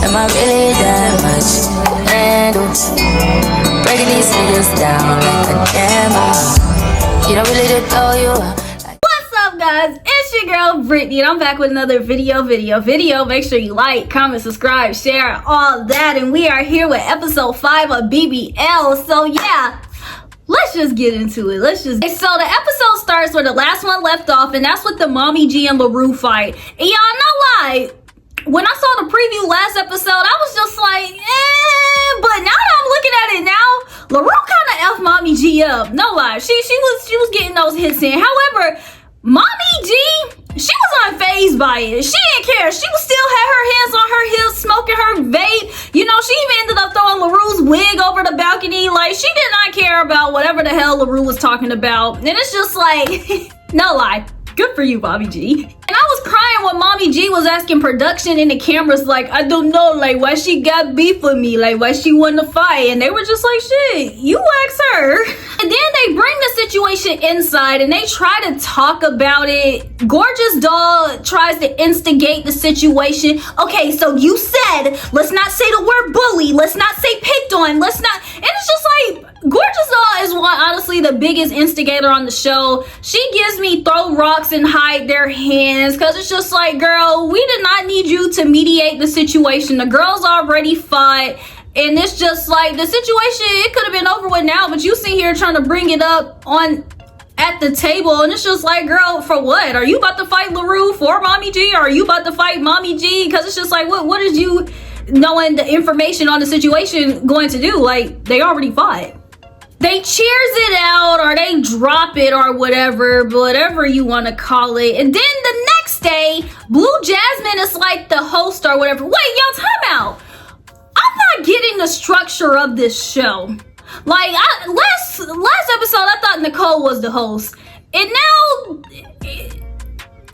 Am I really that much to handle? Breaking these niggas down like a camel. You don't really to throw you up. What's up, guys? It's your girl Brittany, and I'm back with another video. Make sure you like, comment, subscribe, share, all that. And we are here with episode 5 of BBL. So yeah, let's just get into it. So the episode starts where the last one left off, and that's with the Mommy G and LaRue fight. And y'all know why? When I saw the preview last episode, I was just like, but now that I'm looking at it now, LaRue kind of F Mommy G up. No lie. She was getting those hits in. However, Mommy G, she was unfazed by it. She didn't care. She was still had her hands on her hips, smoking her vape. You know, she even ended up throwing LaRue's wig over the balcony. Like, she did not care about whatever the hell LaRue was talking about. And it's just like, no lie. Good for you, Mommy G. And I was crying when Mommy G was asking production and the cameras, like, I don't know, like, why she got beef with me, like, why she wanted to fight. And they were just like, shit, you ask her. And then they bring the situation inside and they try to talk about it. Gorgeous Doll tries to instigate the situation. Okay, so you said, let's not say the word bully, let's not say picked on, let's not, and it's just like, Gorgeous Doll is honestly the biggest instigator on the show. She gives me throw rocks and hide their hands, because it's just like, girl, we did not need you to mediate the situation. The girls already fought, and it's just like, the situation, it could have been over with now, but you sit here trying to bring it up at the table, and it's just like, girl, for what? Are you about to fight LaRue for Mommy G, or are you about to fight Mommy G? Because it's just like, what is you knowing the information on the situation going to do? Like, they already fought. They cheers it out, or they drop it, or whatever you want to call it. And then the next day, Blue Jasmine is like the host or whatever. Wait, y'all, time out. I'm not getting the structure of this show. Like, last episode, I thought Nicole was the host. And now,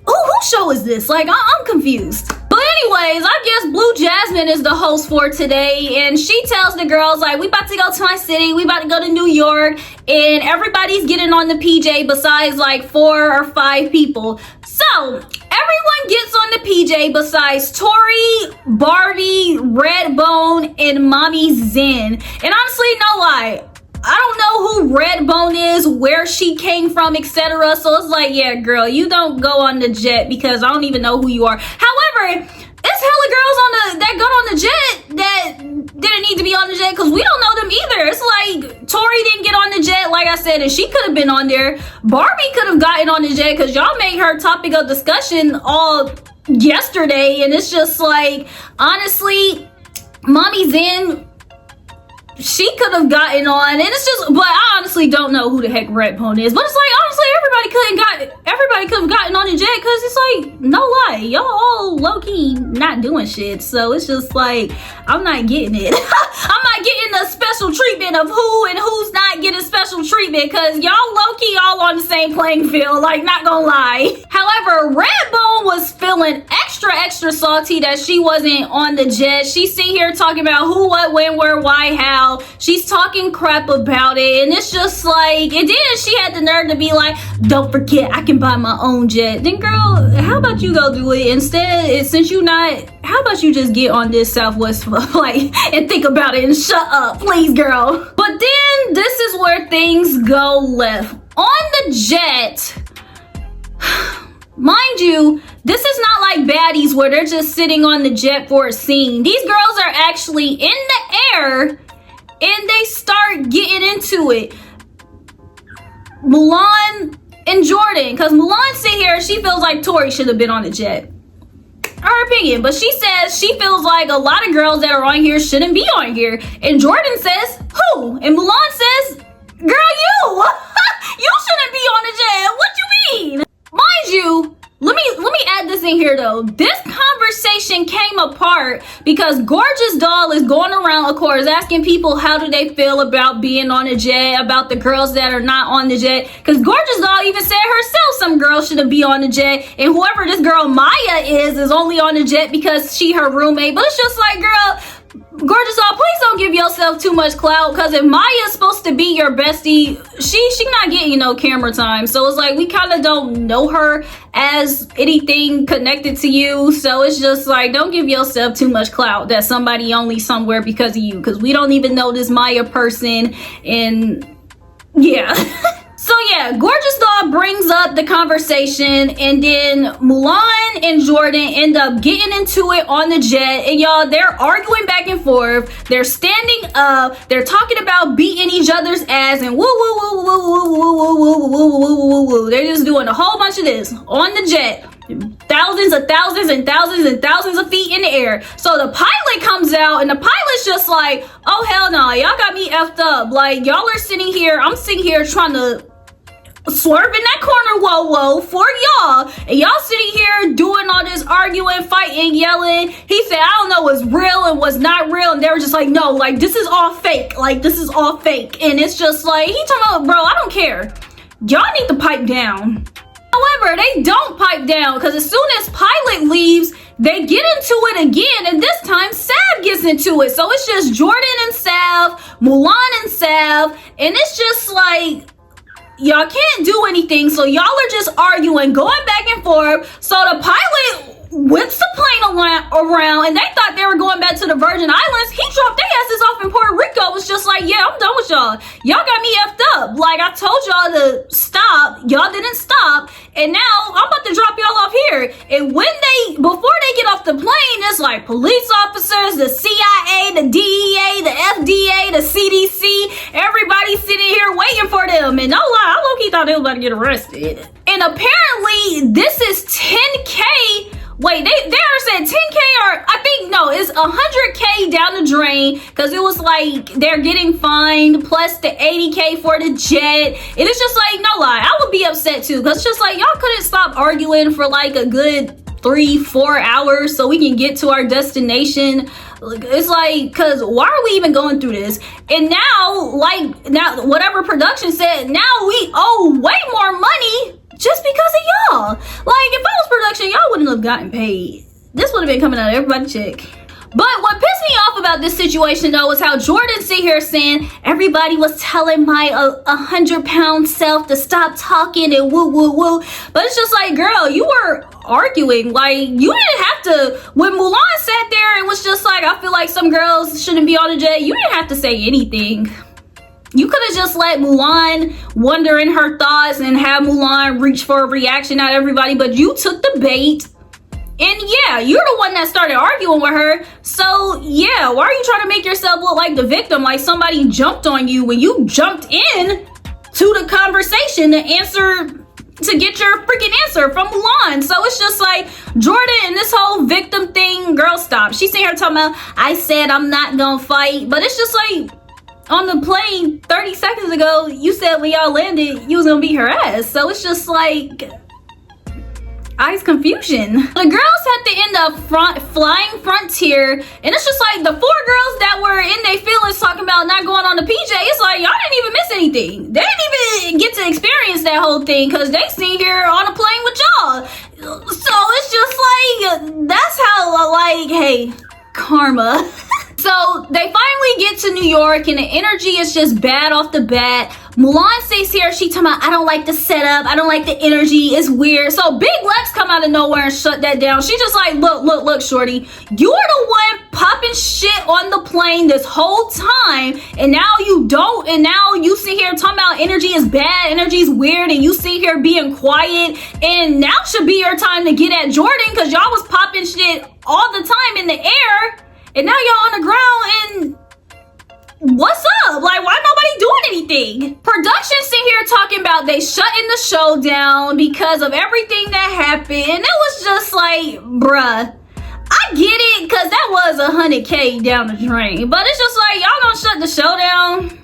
whose show is this? Like, I'm confused. But anyways, I guess Blue Jasmine is the host for today, and she tells the girls, like, we about to go to my city, we about to go to New York, and everybody's getting on the PJ besides like 4 or 5 people. So everyone gets on the PJ besides Tori, Barbie, Redbone, and Mommy Zen. And honestly, no lie, I don't know who Redbone is, where she came from, etc. So it's like, yeah, girl, you don't go on the jet, because I don't even know who you are. However, it's hella girls that got on the jet that didn't need to be on the jet, because we don't know them either. It's like, Tori didn't get on the jet, like I said, and she could have been on there. Barbie could have gotten on the jet, because y'all made her topic of discussion all yesterday. And it's just like, honestly, Mommy Zen, she could have gotten on, and it's just, but I honestly don't know who the heck Redbone is. But it's like, honestly, everybody could have gotten on the jet, because it's like, no lie, y'all all low-key not doing shit. So it's just like, I'm not getting it. I'm not getting the special treatment of who and who's not getting special treatment, because y'all low-key all on the same playing field, like, not gonna lie. However, Redbone was feeling extra salty that she wasn't on the jet. She's sitting here talking about who, what, when, where, why, how. She's talking crap about it, and it's just like, and then she had the nerve to be like, don't forget, I can buy my own jet. Then girl, how about you go do it instead? Since you not, how about you just get on this Southwest flight and think about it and shut up, please, girl. But then this is where things go left. On the jet, mind you, this is not like baddies where they're just sitting on the jet for a scene. These girls are actually in the air, and they start getting into it. Mulan and Jordan, because Mulan sit here, she feels like Tori should have been on the jet. Her opinion, but she says she feels like a lot of girls that are on here shouldn't be on here. And Jordan says, who? And Mulan says, girl, you! You shouldn't be on the jet. What you mean? Mind you, let me add this in here though. This conversation came apart because Gorgeous Doll is going around, of course, asking people how do they feel about being on the jet, about the girls that are not on the jet. Because Gorgeous Doll even said herself some girls shouldn't be on the jet, and whoever this girl Maya is only on the jet because she her roommate. But it's just like, girl, Gorgeous doll, please don't give yourself too much clout, because if Maya's supposed to be your bestie, she not getting no camera time. So it's like we kind of don't know her as anything connected to you. So it's just like, don't give yourself too much clout that somebody only somewhere because of you, because we don't even know this Maya person. And yeah. So yeah, Gorgeous Doll brings up the conversation, and then Mulan and Jordan end up getting into it on the jet, and y'all, they're arguing back and forth. They're standing up, they're talking about beating each other's ass, and woo woo woo woo woo woo woo woo woo woo woo woo. They're just doing a whole bunch of this on the jet. Thousands of thousands and thousands and thousands of feet in the air. So the pilot comes out, and the pilot's just like, oh hell no, y'all got me effed up. Like, y'all are sitting here, I'm sitting here trying to swerve in that corner, whoa for y'all, and y'all sitting here doing all this arguing, fighting, yelling. He said, I don't know what's real and what's not real, and they were just like, no, like, this is all fake, like, this is all fake. And it's just like, he talking about, bro, I don't care, y'all need to pipe down. However, they don't pipe down, because as soon as Pilot leaves, they get into it again, and this time Sav gets into it. So it's just Jordan and Sav, Mulan and Sav, and it's just like, y'all can't do anything, so y'all are just arguing, going back and forth. So the pilot whips the plane around, and they thought they were going back to the Virgin Islands. He dropped their asses off in Puerto Rico. Was just like, yeah, I'm done with y'all. Y'all got me effed up. Like, I told y'all to stop, y'all didn't stop, and now I'm about to drop y'all off here. And before they get off the plane, it's like police officers, the CIA, the DEA, the FDA, the CDC, everybody sitting here waiting for them. And no lie, I low-key thought they were about to get arrested. And apparently this is 10K. Wait, they said 10K, or I think, no, it's 100K down the drain, because it was like they're getting fined plus the 80K for the jet. And it's just like, no lie, I would be upset too, because it's just like, y'all couldn't stop arguing for like a good 3-4 hours so we can get to our destination. It's like, because why are we even going through this? And now whatever production said, now we owe way more money just because of y'all. Like, if I was production, y'all wouldn't have gotten paid. This would have been coming out of everybody's check. But what pissed me off about this situation though was how Jordan sit here saying everybody was telling my 100-pound self to stop talking and woo woo woo. But it's just like, girl, you were arguing. Like, you didn't have to. When Mulan sat there and was just like, I feel like some girls shouldn't be on the jet, you didn't have to say anything. You could have just let Mulan wonder in her thoughts and have Mulan reach for a reaction out of everybody, but you took the bait. And yeah, you're the one that started arguing with her. So yeah, why are you trying to make yourself look like the victim, like somebody jumped on you when you jumped in to the conversation to get your freaking answer from Mulan? So it's just like, Jordan and this whole victim thing, girl, stop. She's sitting here talking about, I said I'm not gonna fight, but it's just like, on the plane 30 seconds ago, you said when y'all landed, you was gonna beat her ass. So it's just like, eyes confusion. The girls had to end up flying Frontier, and it's just like the 4 girls that were in their feelings talking about not going on the PJ, it's like, y'all didn't even miss anything. They didn't even get to experience that whole thing, because they seen here on a plane with y'all. So it's just like, that's how, like, hey, karma. So they finally get to New York, and the energy is just bad off the bat. Mulan stays here, she talking about, I don't like the setup, I don't like the energy, it's weird. So Big Lex come out of nowhere and shut that down. She just like, look, shorty, you are the one popping shit on the plane this whole time, and now you don't, and now you sit here talking about energy is bad, energy is weird, and you sit here being quiet, and now should be your time to get at Jordan, because y'all was popping shit all the time in the air. And now y'all on the ground, and what's up? Like, why nobody doing anything? Production sitting here talking about they shutting the show down because of everything that happened. And it was just like, bruh, I get it, because that was 100K down the drain. But it's just like, y'all gonna shut the show down?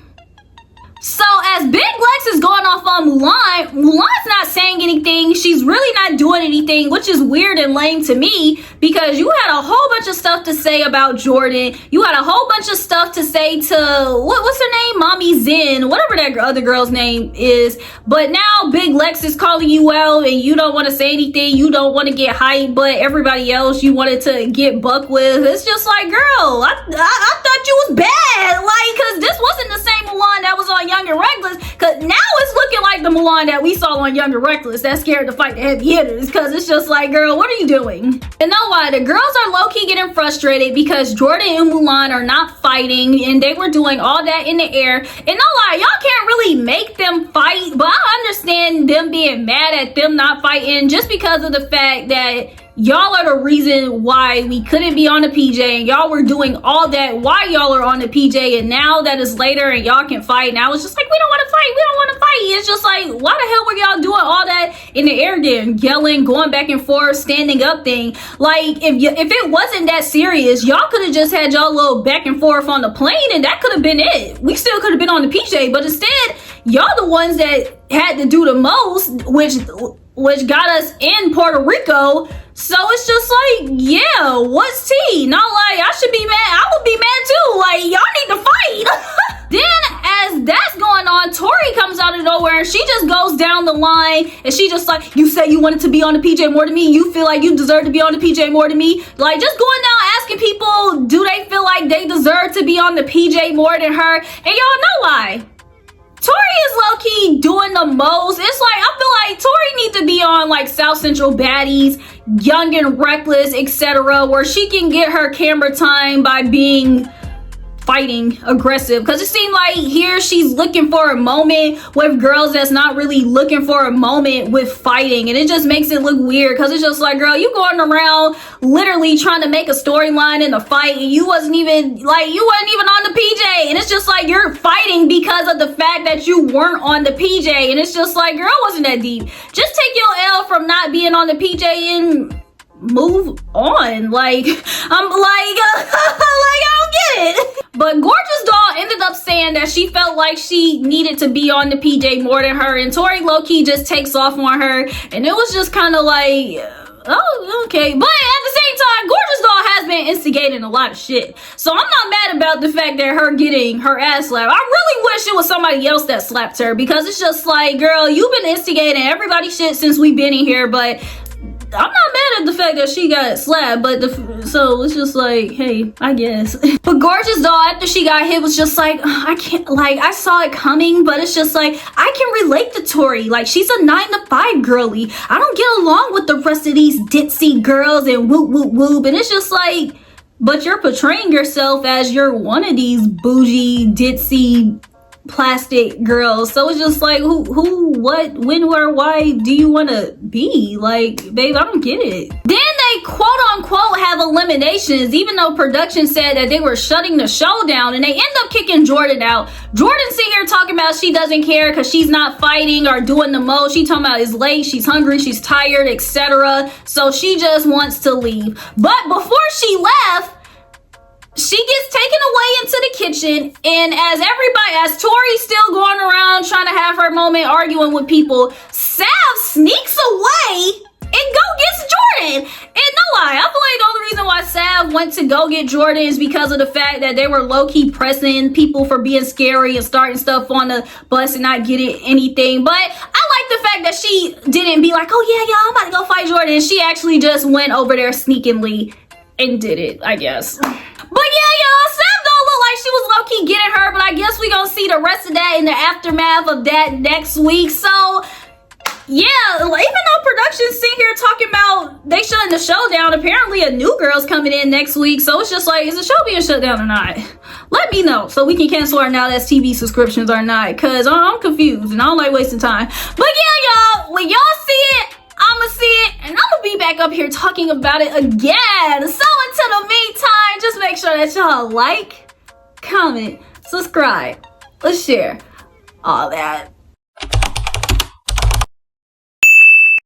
So as Big Lex is going off on Mulan, Mulan's not saying anything. She's really not doing anything, which is weird and lame to me, because you had a whole bunch of stuff to say about Jordan. You had a whole bunch of stuff to say to, what's her name? Mommy Zen, whatever that other girl's name is. But now Big Lex is calling you out and you don't want to say anything. You don't want to get hyped, but everybody else you wanted to get buck with. It's just like, girl, I thought you was bad. Like, because this wasn't the same Mulan that was on Young and Reckless, because now it's looking like the Mulan that we saw on Young and Reckless that's scared to fight the heavy hitters, because it's just like, girl, what are you doing? And know why? The girls are low-key getting frustrated because Jordan and Mulan are not fighting, and they were doing all that in the air. And no lie, y'all can't really make them fight, but I understand them being mad at them not fighting just because of the fact that y'all are the reason why we couldn't be on the PJ, and y'all were doing all that while y'all are on the PJ, and now that it's later and y'all can fight, now it's just like, we don't want to fight, we don't want to fight. It's just like, why the hell were y'all doing all that in the air then? Yelling, going back and forth, standing up thing. Like, if it wasn't that serious, y'all could have just had y'all little back and forth on the plane, and that could have been it. We still could have been on the PJ, but instead, y'all the ones that had to do the most, which got us in Puerto Rico. So it's just like, yeah, what's tea? Not like I should be mad. I would be mad too. Like, y'all need to fight. Then as that's going on, Tori comes out of nowhere and she just goes down the line and she just like, you say you wanted to be on the PJ more than me. You feel like you deserve to be on the PJ more than me. Like, just going down asking people, do they feel like they deserve to be on the PJ more than her? And y'all know why. Tori is low-key doing the most. It's like, I feel like Tori needs to be on like South Central Baddies, Young and Reckless, etc., where she can get her camera time by being fighting aggressive, because it seemed like here she's looking for a moment with girls that's not really looking for a moment with fighting, and it just makes it look weird, because it's just like, girl, you going around literally trying to make a storyline in the fight, and you wasn't even on the PJ, and it's just like you're fighting because of the fact that you weren't on the PJ, and it's just like, girl, wasn't that deep. Just take your L from not being on the PJ and move on. Like, I'm like, I don't get it. But Gorgeous Doll ended up saying that she felt like she needed to be on the PJ more than her, and Tori low-key just takes off on her, and it was just kind of like, oh, okay. But at the same time, Gorgeous Doll has been instigating a lot of shit, so I'm not mad about the fact that her getting her ass slapped. I really wish it was somebody else that slapped her, because it's just like, girl, you've been instigating everybody's shit since we've been in here, but I'm not mad at the fact that she got slapped, but so it's just like, hey, I guess. But Gorgeous Doll, after she got hit, was just like, I can't, like, I saw it coming, but it's just like, I can relate to Tori. Like, she's a 9-to-5 girly. I don't get along with the rest of these ditzy girls and whoop, whoop, whoop. And it's just like, but you're portraying yourself as you're one of these bougie, ditzy, plastic girls, so it's just like, who, what, when, where, why do you want to be? Like, babe, I don't get it. Then they quote unquote have eliminations, even though production said that they were shutting the show down, and they end up kicking Jordan out. Jordan sitting here talking about she doesn't care because she's not fighting or doing the most. She talking about it's late, she's hungry, she's tired, etc. So she just wants to leave. But before she left, she gets taken away into the kitchen, and as Tori's still going around trying to have her moment arguing with people, Sav sneaks away and go gets Jordan. And no lie, I feel like the only reason why Sav went to go get Jordan is because of the fact that they were low-key pressing people for being scary and starting stuff on the bus and not getting anything. But I like the fact that she didn't be like, oh yeah, I'm about to go fight Jordan. She actually just went over there sneakingly and did it, I guess. But yeah, y'all, Sam don't look like she was low-key getting her, but I guess we gonna see the rest of that in the aftermath of that next week. So yeah, even though production's sitting here talking about they shutting the show down, apparently a new girl's coming in next week. So it's just like, is the show being shut down or not? Let me know so we can cancel our Now That's TV subscriptions or not, because I'm confused and I don't like wasting time. But yeah, y'all, when y'all see it, I'ma see it, and I'ma be back up here talking about it again. So until the meantime, just make sure that y'all like, comment, subscribe, let's share, all that.